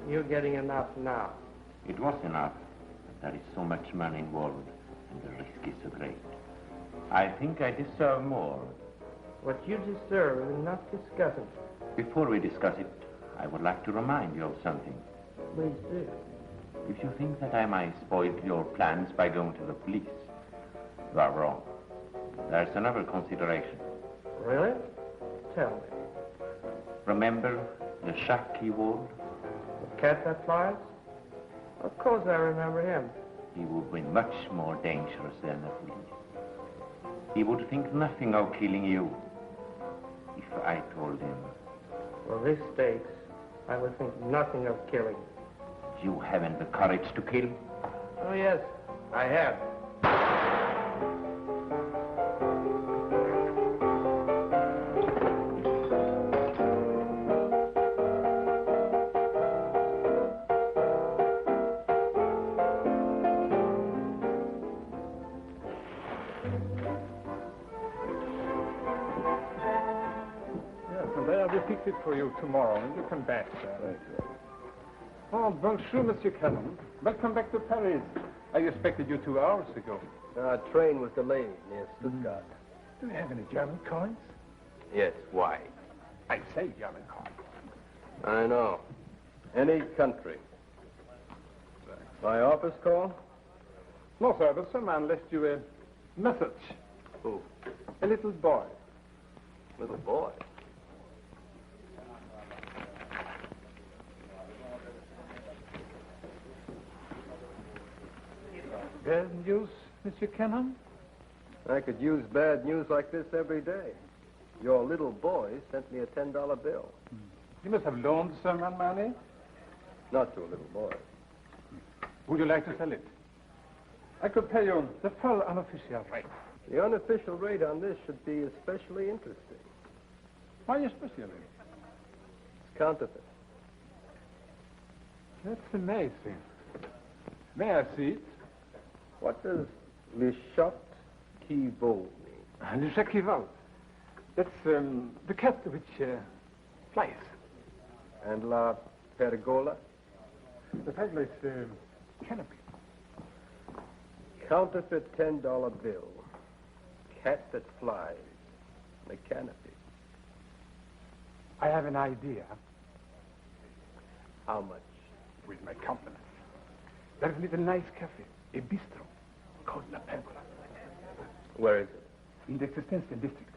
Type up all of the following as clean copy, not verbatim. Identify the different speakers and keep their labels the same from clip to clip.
Speaker 1: You're getting enough now.
Speaker 2: It was enough. There is so much money involved, and the risk is so great. I think I deserve more.
Speaker 1: What you deserve is not discussing.
Speaker 2: Before we discuss it, I would like to remind you of something.
Speaker 1: Please do.
Speaker 2: If you think that I might spoil your plans by going to the police, you are wrong. There's another consideration.
Speaker 1: Really? Tell me.
Speaker 2: Remember the shack he wore?
Speaker 1: The cat that flies? Of course I remember him.
Speaker 2: He would be much more dangerous than the police. He would think nothing of killing you. If I told him.
Speaker 1: For this stakes, I would think nothing of killing.
Speaker 2: You haven't the courage to kill?
Speaker 1: Oh, yes, I have.
Speaker 3: Fix it for you tomorrow when you come back, sir. Thank you. Oh, bonjour, Monsieur Cannon. Welcome back to Paris. I expected you 2 hours ago.
Speaker 4: Our train was delayed near Stuttgart.
Speaker 3: Do you have any German coins?
Speaker 4: Yes, why?
Speaker 3: I say German coins.
Speaker 4: I know. Any country. My office call?
Speaker 3: No, sir, but some man left you a message.
Speaker 4: Who?
Speaker 3: A little boy.
Speaker 4: Little boy?
Speaker 3: Bad news, Monsieur Cannon?
Speaker 4: I could use bad news like this every day. Your little boy sent me a $10 bill.
Speaker 3: You must have loaned someone money?
Speaker 4: Not to a little boy.
Speaker 3: Would you like to sell it? I could pay you the full unofficial rate.
Speaker 4: The unofficial rate on this should be especially interesting.
Speaker 3: Why especially?
Speaker 4: It's counterfeit.
Speaker 3: That's amazing. May I see it?
Speaker 4: What does Le Chat qui vole mean?
Speaker 3: Le Chat qui vole. That's the cat which flies.
Speaker 4: And La Pergola?
Speaker 3: The title is Canopy.
Speaker 4: Counterfeit $10 bill. Cat that flies. The canopy.
Speaker 3: I have an idea.
Speaker 4: How much?
Speaker 3: With my compliments. There's a little nice cafe, a bistro, called La Pergola.
Speaker 4: Where is it?
Speaker 3: In the Existential district.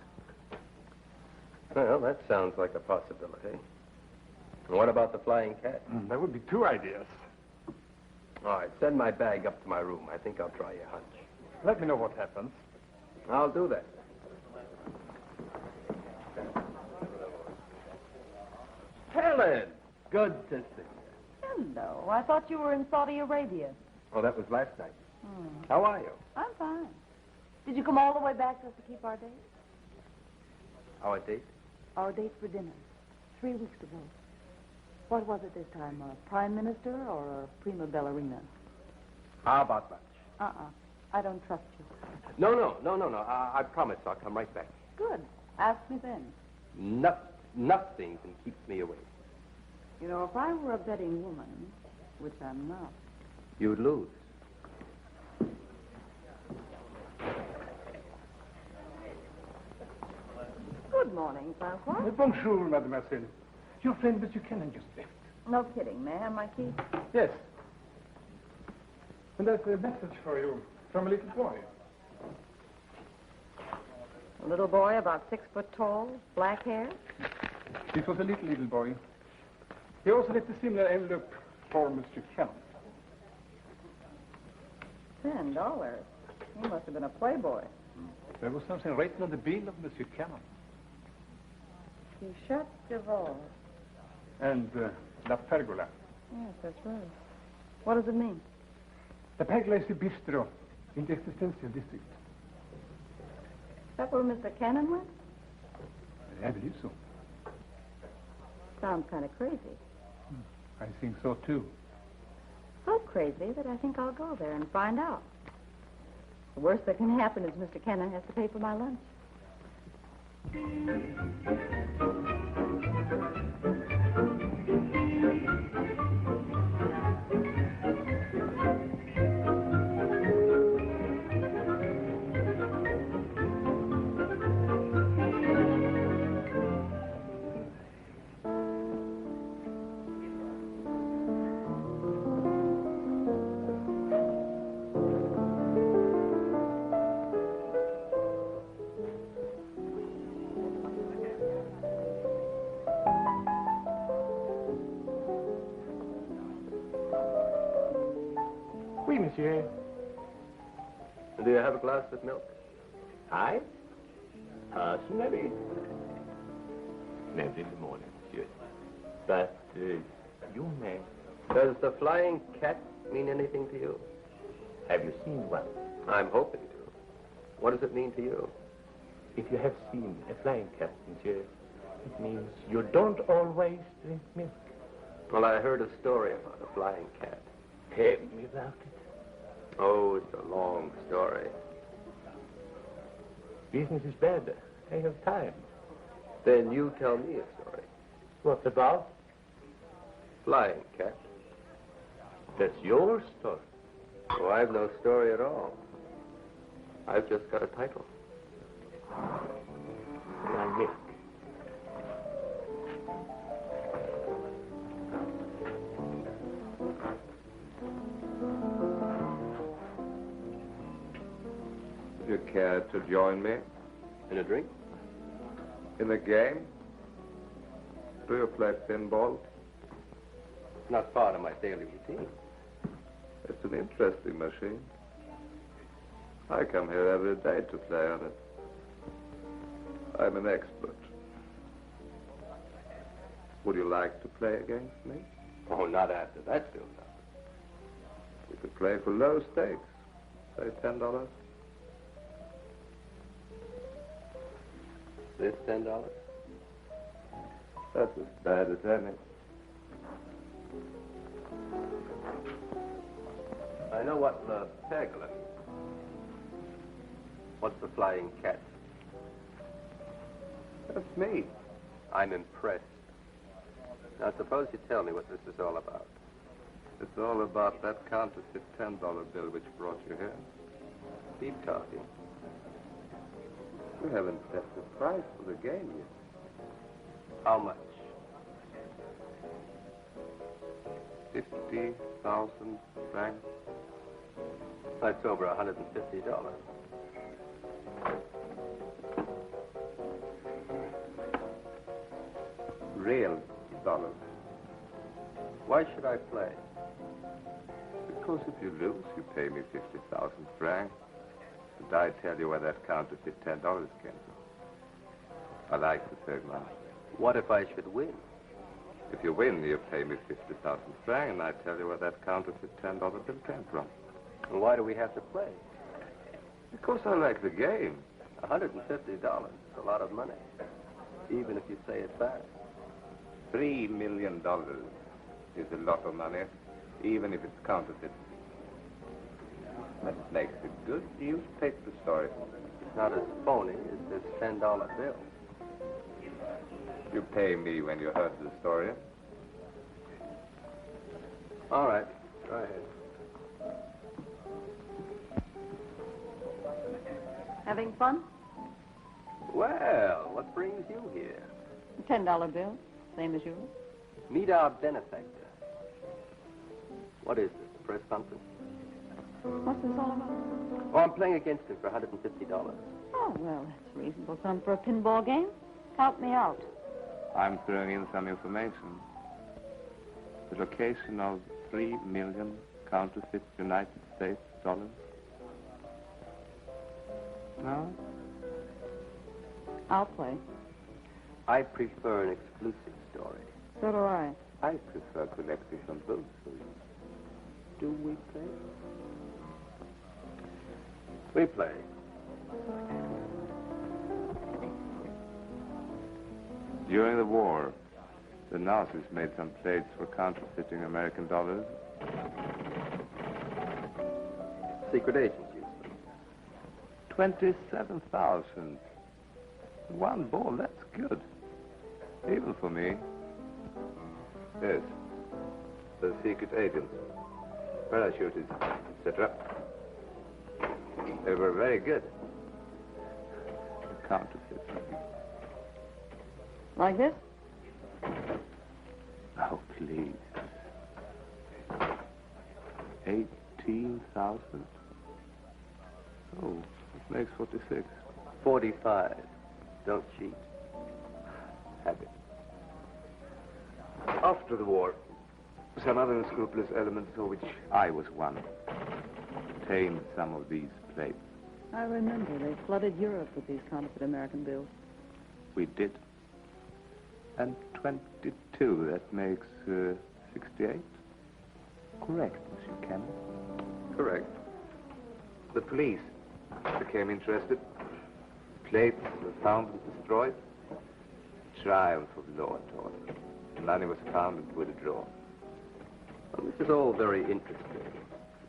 Speaker 4: Well, that sounds like a possibility. And what about the flying cat?
Speaker 3: There would be 2 ideas.
Speaker 4: All right, send my bag up to my room. I think I'll try your hunch.
Speaker 3: Let me know what happens.
Speaker 4: I'll do that. Helen! Good to see you.
Speaker 5: Hello. I thought you were in Saudi Arabia.
Speaker 4: Oh, that was last night. How are you?
Speaker 5: I'm fine. Did you come all the way back just to keep our date?
Speaker 4: Our date?
Speaker 5: Our date for dinner. 3 weeks ago. What was it this time? A prime minister or a prima ballerina?
Speaker 4: How about lunch?
Speaker 5: I don't trust you.
Speaker 4: No. I promise I'll come right back.
Speaker 5: Good. Ask me then.
Speaker 4: Nothing can keep me away.
Speaker 5: You know, if I were a betting woman, which I'm not.
Speaker 4: You'd lose.
Speaker 5: Good morning, Francois.
Speaker 3: Bonjour, mademoiselle. Your friend Monsieur Cannon just left.
Speaker 5: No kidding. May I have my key?
Speaker 3: Yes. And there's a message for you from a little boy.
Speaker 5: A little boy about 6 foot tall, black hair.
Speaker 3: This was a little boy. He also left a similar envelope for Mr. Cannon.
Speaker 5: $10. He must have been a playboy.
Speaker 3: There was something written on the bill of Monsieur Cannon.
Speaker 5: He shut Duval.
Speaker 3: And La Pergola.
Speaker 5: Yes, that's right. What does it mean?
Speaker 3: La Pergola is a bistro in the Existential district.
Speaker 5: Is that where Mr. Cannon went?
Speaker 3: I believe so.
Speaker 5: Sounds kind of crazy.
Speaker 3: I think so, too.
Speaker 5: So crazy that I think I'll go there and find out. The worst that can happen is Mr. Cannon has to pay for my lunch.
Speaker 2: monsieur?
Speaker 4: Do you have a glass of milk?
Speaker 2: I? Personally? Never in the morning, monsieur. But you may.
Speaker 4: Does the flying cat mean anything to you?
Speaker 2: Have you seen one?
Speaker 4: I'm hoping to. What does it mean to you?
Speaker 2: If you have seen a flying cat, monsieur, it means you don't always drink milk.
Speaker 4: Well, I heard a story about a flying cat.
Speaker 2: Tell me about it.
Speaker 4: Oh, it's a long story.
Speaker 2: Business is bad. I have time.
Speaker 4: Then you tell me a story.
Speaker 2: What about?
Speaker 4: Flying cat.
Speaker 2: That's your story.
Speaker 4: Oh, I've no story at all. I've just got a title.
Speaker 2: My milk.
Speaker 1: Would you care to join me
Speaker 4: In a drink?
Speaker 1: in a game? Do you play pinball?
Speaker 4: Not part of my daily routine.
Speaker 1: It's an interesting machine. I come here every day to play on it. I'm an expert. Would you like to play against me?
Speaker 4: Oh, not after that build-up.
Speaker 1: We could play for low stakes. Say $10.
Speaker 4: This $10?
Speaker 1: That's as bad as any.
Speaker 4: I know what the pegler means. What's the flying cat?
Speaker 1: That's me.
Speaker 4: I'm impressed. Now, suppose you tell me what this is all about.
Speaker 1: It's all about that counterfeit $10 bill which brought you here.
Speaker 4: Keep talking.
Speaker 1: We haven't set the price for the game yet.
Speaker 4: How much?
Speaker 1: 50,000 francs.
Speaker 4: That's over $150.
Speaker 1: Real dollars.
Speaker 4: Why should I play?
Speaker 1: Because if you lose, you pay me 50,000 francs. And I tell you where that counterfeit $10 came from. I like to save money.
Speaker 4: What if I should win?
Speaker 1: If you win, you pay me 50,000 francs, and I tell you where that counterfeit $10 bill came from.
Speaker 4: And why do we have to play?
Speaker 1: Because I like the game.
Speaker 4: $150 is a lot of money, even if you say it fast.
Speaker 1: $3 million is a lot of money, even if it's counterfeit. That makes a good newspaper story.
Speaker 4: It's not as phony as this $10 bill.
Speaker 1: You pay me when you heard the story.
Speaker 4: All right, go ahead.
Speaker 5: Having fun?
Speaker 4: Well, what brings you here?
Speaker 5: $10 bill, same as yours.
Speaker 4: Meet our benefactor. What is this, a press conference?
Speaker 5: What's this all about?
Speaker 4: Oh, I'm playing against him for $150.
Speaker 5: Oh, well, that's a reasonable sum for a pinball game. Count me out.
Speaker 1: I'm throwing in some information. The location of 3 million counterfeit United States dollars. No?
Speaker 5: I'll play.
Speaker 4: I prefer an exclusive story.
Speaker 5: So do I.
Speaker 1: I prefer collecting some votes. Do we play?
Speaker 4: We play.
Speaker 1: During the war, the Nazis made some plates for counterfeiting American dollars.
Speaker 4: Secret agents use them.
Speaker 1: 27,000. One ball, that's good. Even for me. Yes. The secret agents. Parachutists, etc. They were very good. Counterfeit.
Speaker 5: Like this?
Speaker 1: Oh, please. 18,000? Oh, it makes 46.
Speaker 4: 45. Don't cheat. Have it.
Speaker 1: After the war, some other unscrupulous elements, of which I was one, obtained some of these plates.
Speaker 5: I remember they flooded Europe with these counterfeit American bills.
Speaker 1: We did. And 22, that makes 68? Correct, Monsieur Cameron. Correct. The police became interested. Plates were found and destroyed. Triumph of law and order. Money was found and put in a drawer.
Speaker 4: Well, this is all very interesting.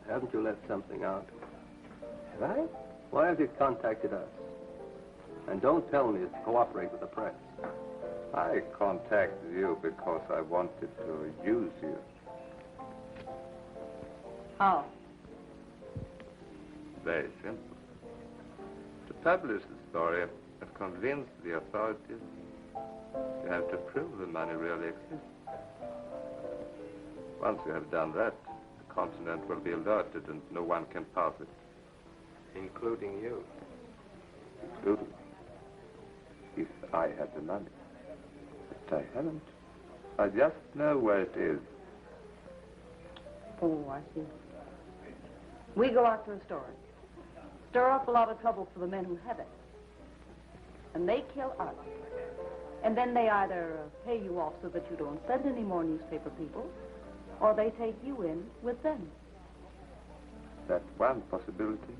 Speaker 4: Haven't you left something out?
Speaker 3: Have I?
Speaker 4: Why have you contacted us? And don't tell me it's to cooperate with the press.
Speaker 1: I contacted you because I wanted to use you.
Speaker 5: How?
Speaker 1: Very simple. To publish the story and convince the authorities, you have to prove the money really exists. Once you have done that, the continent will be alerted and no one can pass it.
Speaker 4: Including you.
Speaker 1: Including if I had the money. But I haven't. I just know where it is.
Speaker 5: Oh, I see. We go after a story. Stir up a lot of trouble for the men who have it. And they kill us. And then they either pay you off so that you don't send any more newspaper people, or they take you in with them.
Speaker 1: That's one possibility.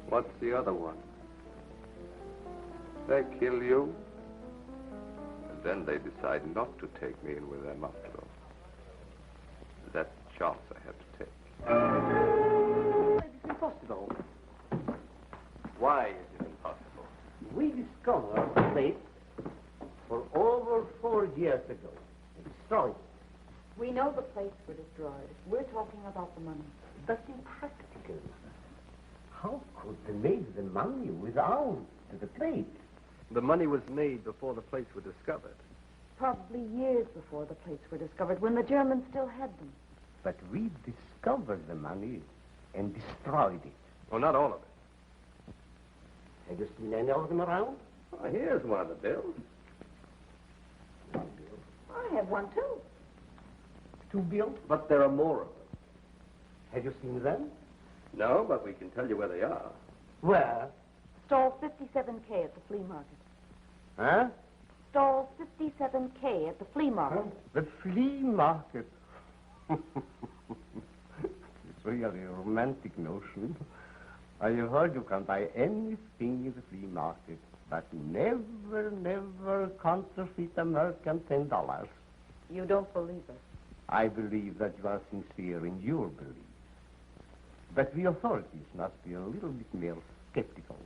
Speaker 4: What's the other one?
Speaker 1: They kill you, and then they decide not to take me in with them after all. That's the chance I have to take.
Speaker 2: It's impossible.
Speaker 4: Why is it impossible?
Speaker 2: We discovered the plate for over 4 years ago. Destroyed.
Speaker 5: We know the plates were destroyed. We're talking about the money.
Speaker 2: That's impractical. How could they make the money without the plate?
Speaker 4: The money was made before the plates were discovered.
Speaker 5: Probably years before the plates were discovered, when the Germans still had them.
Speaker 2: But we discovered the money and destroyed it.
Speaker 4: Well, not all of it.
Speaker 2: Have you seen any of them around?
Speaker 4: Oh, here's one of the bills.
Speaker 2: One bill.
Speaker 5: I have one, too.
Speaker 2: 2 bills?
Speaker 4: But there are more of them.
Speaker 2: Have you seen them?
Speaker 4: No, but we can tell you where they are.
Speaker 2: Where?
Speaker 5: Stall 57K at the flea market.
Speaker 2: Huh?
Speaker 5: Stall 57K at the flea market.
Speaker 2: The flea market. It's really a romantic notion. I heard you can buy anything in the flea market, but never counterfeit American $10.
Speaker 5: You don't believe us.
Speaker 2: I believe that you are sincere in your belief. But the authorities must be a little bit more skeptical.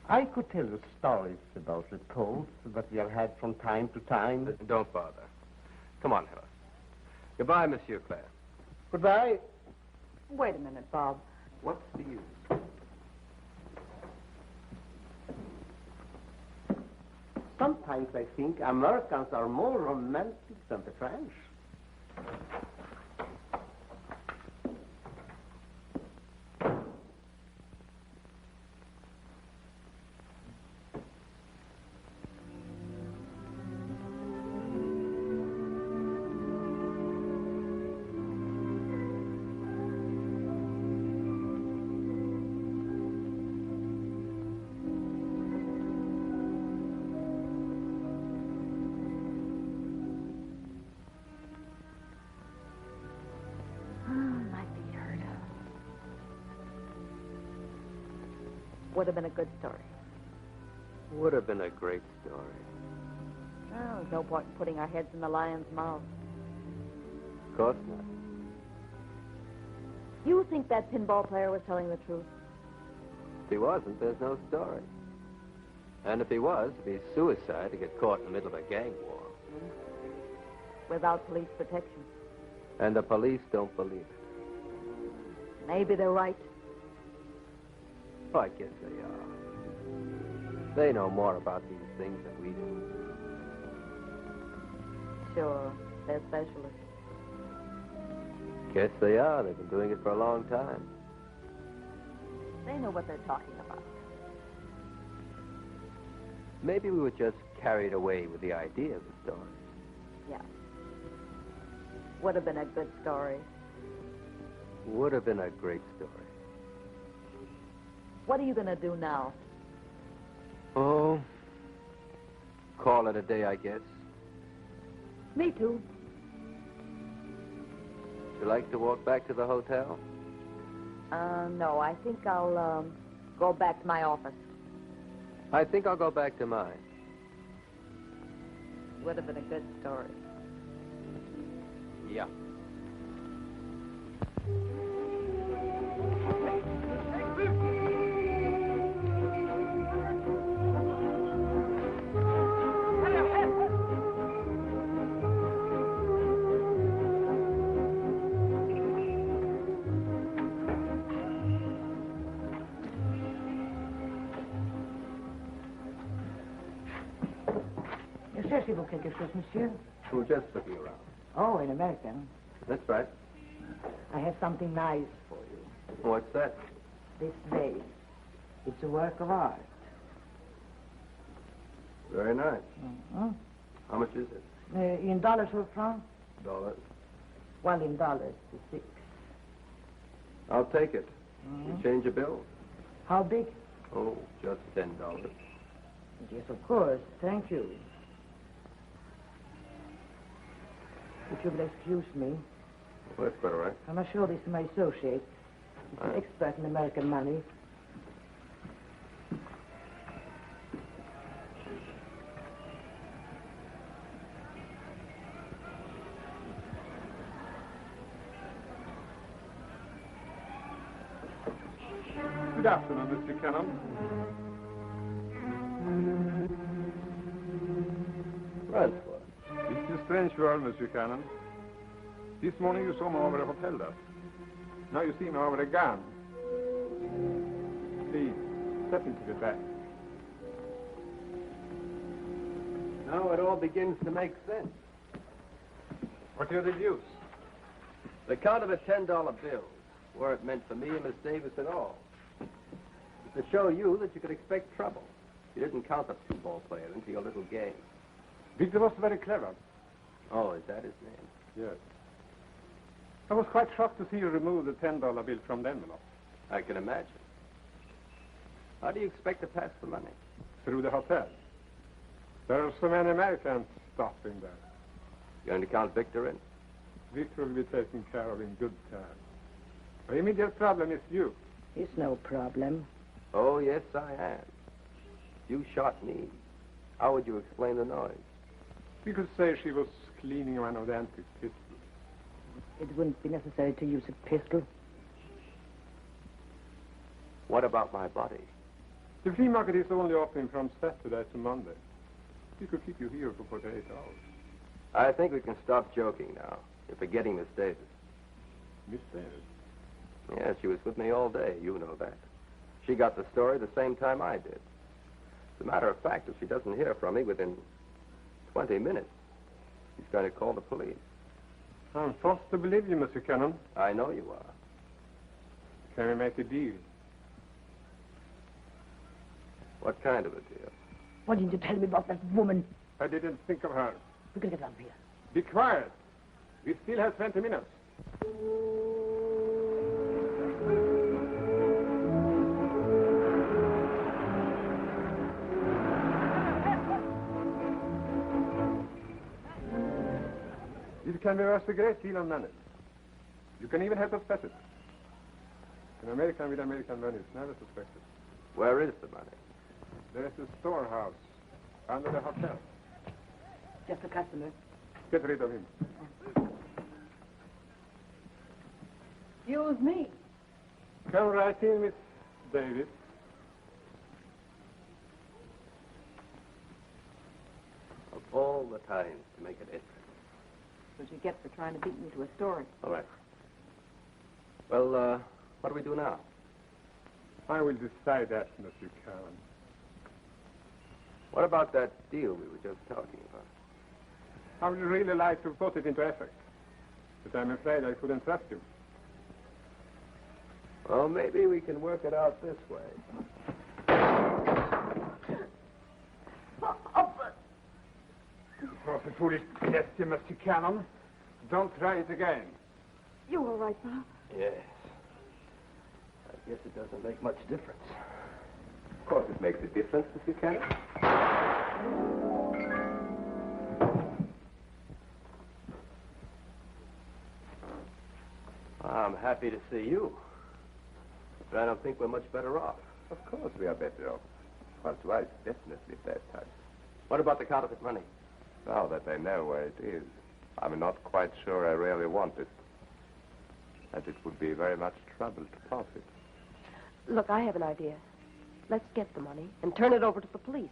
Speaker 2: I could tell you stories about the Poles that we have had from time to time.
Speaker 4: Don't bother. Come on, Helen. Goodbye, Monsieur Clare.
Speaker 2: Goodbye.
Speaker 5: Wait a minute, Bob.
Speaker 4: What's the use?
Speaker 2: Sometimes I think Americans are more romantic than the French.
Speaker 5: Would have been a good story.
Speaker 4: Would have been a great story.
Speaker 5: Oh, there's no point in putting our heads in the lion's mouth.
Speaker 4: Of course not.
Speaker 5: You think that pinball player was telling the truth?
Speaker 4: If he wasn't, there's no story. And if he was, it'd be suicide to get caught in the middle of a gang war.
Speaker 5: Without police protection.
Speaker 4: And the police don't believe it.
Speaker 5: Maybe they're right.
Speaker 4: Oh, I guess they are. They know more about these things than we do.
Speaker 5: Sure, they're specialists.
Speaker 4: Guess they are. They've been doing it for a long time.
Speaker 5: They know what they're talking about.
Speaker 4: Maybe we were just carried away with the idea of the story.
Speaker 5: Yeah. Would have been a good story.
Speaker 4: Would have been a great story.
Speaker 5: What are you going to do now?
Speaker 4: Oh, call it a day, I guess.
Speaker 5: Me too.
Speaker 4: You like to walk back to the hotel?
Speaker 5: No, I think I'll go back to my office.
Speaker 4: I think I'll go back to mine.
Speaker 5: Would have been a good story.
Speaker 4: Yeah.
Speaker 6: Cherchez-vous quelque chose, monsieur?
Speaker 4: We're just looking around.
Speaker 6: Oh, an American.
Speaker 4: That's right.
Speaker 6: I have something nice for you.
Speaker 4: What's that?
Speaker 6: This vase. It's a work of art.
Speaker 4: Very nice.
Speaker 6: Mm-hmm.
Speaker 4: How much is it?
Speaker 6: In dollars or francs?
Speaker 4: $1.
Speaker 6: Well, in dollars, it's 6.
Speaker 4: I'll take it.
Speaker 6: Mm-hmm.
Speaker 4: You change a bill?
Speaker 6: How big?
Speaker 4: Oh, just $10.
Speaker 6: Yes, of course. Thank you. If you will excuse me,
Speaker 4: Well, that's quite all right.
Speaker 6: I must show this to my associate. He's an expert in American money.
Speaker 3: Good afternoon, Mr. Cannon.
Speaker 4: Ransford.
Speaker 3: It's a strange world, Mr. Cannon. This morning you saw me over a hotel desk. Now you see me over a gun. Please, step into the back.
Speaker 4: Now it all begins to make sense.
Speaker 3: What do you deduce?
Speaker 4: The count of the $10 bills weren't meant for me and Miss Davis at all. It's to show you that you could expect trouble. You didn't count the football player into your little game.
Speaker 3: Victor was very clever.
Speaker 4: Oh, is that his name?
Speaker 3: Yes. I was quite shocked to see you remove the $10 bill from the envelope.
Speaker 4: I can imagine. How do you expect to pass the money?
Speaker 3: Through the hotel. There are so many Americans stopping there.
Speaker 4: You going to count Victor in?
Speaker 3: Victor will be taken care of in good time. The immediate problem is you.
Speaker 6: It's no problem.
Speaker 4: Oh, yes, I am. You shot me. How would you explain the noise?
Speaker 3: We could say she was cleaning one of the antique pistols.
Speaker 6: It wouldn't be necessary to use a pistol.
Speaker 4: What about my body?
Speaker 3: The flea market is only open from Saturday to Monday. We could keep you here for 48 hours.
Speaker 4: I think we can stop joking now. You're forgetting Miss Davis.
Speaker 3: Miss Davis?
Speaker 4: Yeah, she was with me all day. You know that. She got the story the same time I did. As a matter of fact, if she doesn't hear from me within 20 minutes, she's going to call the police.
Speaker 3: I'm forced to believe you, Mr. Cannon.
Speaker 4: I know you are.
Speaker 3: Can we make a deal?
Speaker 4: What kind of a deal?
Speaker 6: Why didn't you tell me about that woman?
Speaker 3: I didn't think of her.
Speaker 6: We're going to get out of here.
Speaker 3: Be quiet. We still have 20 minutes. It can be worth a great deal of money. You can even help us bet it. An American with American money is never suspected.
Speaker 4: Where is the money?
Speaker 3: There is a storehouse under the hotel.
Speaker 6: Just a customer.
Speaker 3: Get rid of him.
Speaker 6: Excuse me.
Speaker 3: Come right in, Miss Davis.
Speaker 4: Of all the times to make it interesting.
Speaker 5: What you get for trying to beat me to a story.
Speaker 4: All right. Well, what do we do now?
Speaker 3: I will decide that, Mr. Cannon.
Speaker 4: What about that deal we were just talking about?
Speaker 3: I would really like to put it into effect, but I'm afraid I couldn't trust you.
Speaker 4: Well, maybe we can work it out this way.
Speaker 3: It was a foolish gesture, Mr. Cannon. Don't try it again.
Speaker 5: You all right, Bob?
Speaker 4: Yes.
Speaker 7: Guess it doesn't make much difference.
Speaker 1: Of course it makes a difference, Monsieur Cannon.
Speaker 4: I'm happy to see you. But I don't think we're much better off.
Speaker 1: Of course we are better off. Francois is definitely bad type.
Speaker 4: What about the counterfeit money?
Speaker 1: Now that I know where it is, I'm not quite sure I really want it. And it would be very much trouble to pass it.
Speaker 8: Look, I have an idea. Let's get the money and turn it over to the police.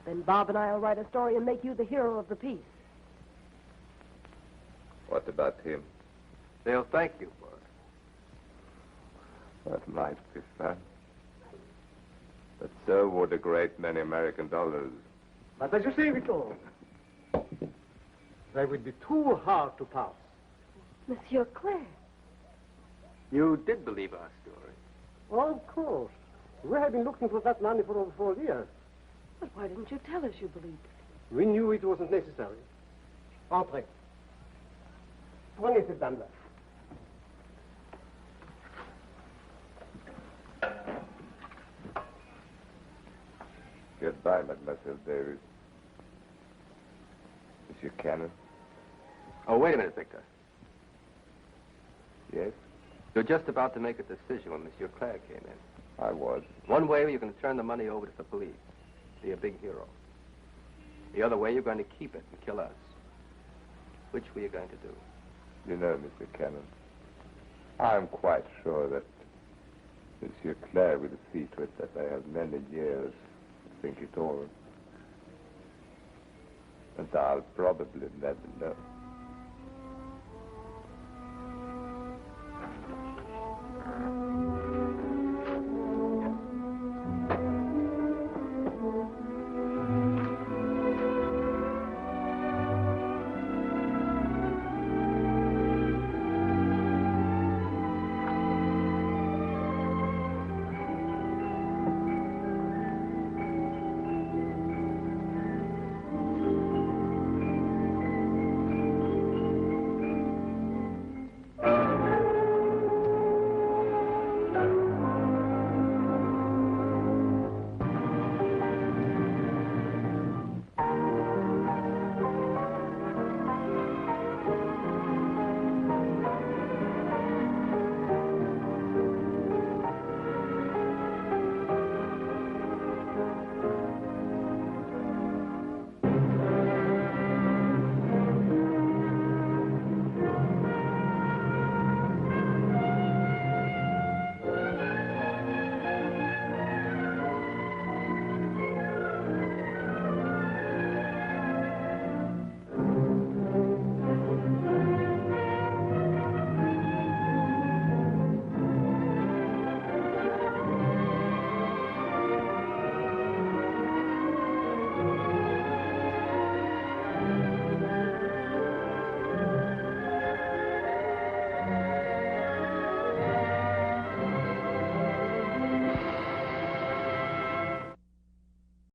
Speaker 8: Then Bob and I will write a story and make you the hero of the piece.
Speaker 1: What about him?
Speaker 4: They'll thank you for it.
Speaker 1: That might be fun. But so would a great many American dollars.
Speaker 7: But as you say, Victor, they would be too hard to pass.
Speaker 8: Monsieur Claire.
Speaker 4: You did believe our story.
Speaker 7: Of course. We have been looking for that money for over 4 years.
Speaker 8: But why didn't you tell us you believed it?
Speaker 7: We knew it wasn't necessary. Entrez. Prenez cette dame-là.
Speaker 1: Goodbye, Mademoiselle Davis. Monsieur Cannon?
Speaker 4: Oh, wait a minute, Victor.
Speaker 1: Yes?
Speaker 4: You're just about to make a decision when Monsieur Claire came in.
Speaker 1: I was.
Speaker 4: One way, you're going to turn the money over to the police. Be a big hero. The other way, you're going to keep it and kill us. Which were you going to do?
Speaker 1: You know, Mr. Cannon, I'm quite sure that Monsieur Claire will see to it that I have many years to think it over. And I'll probably never know.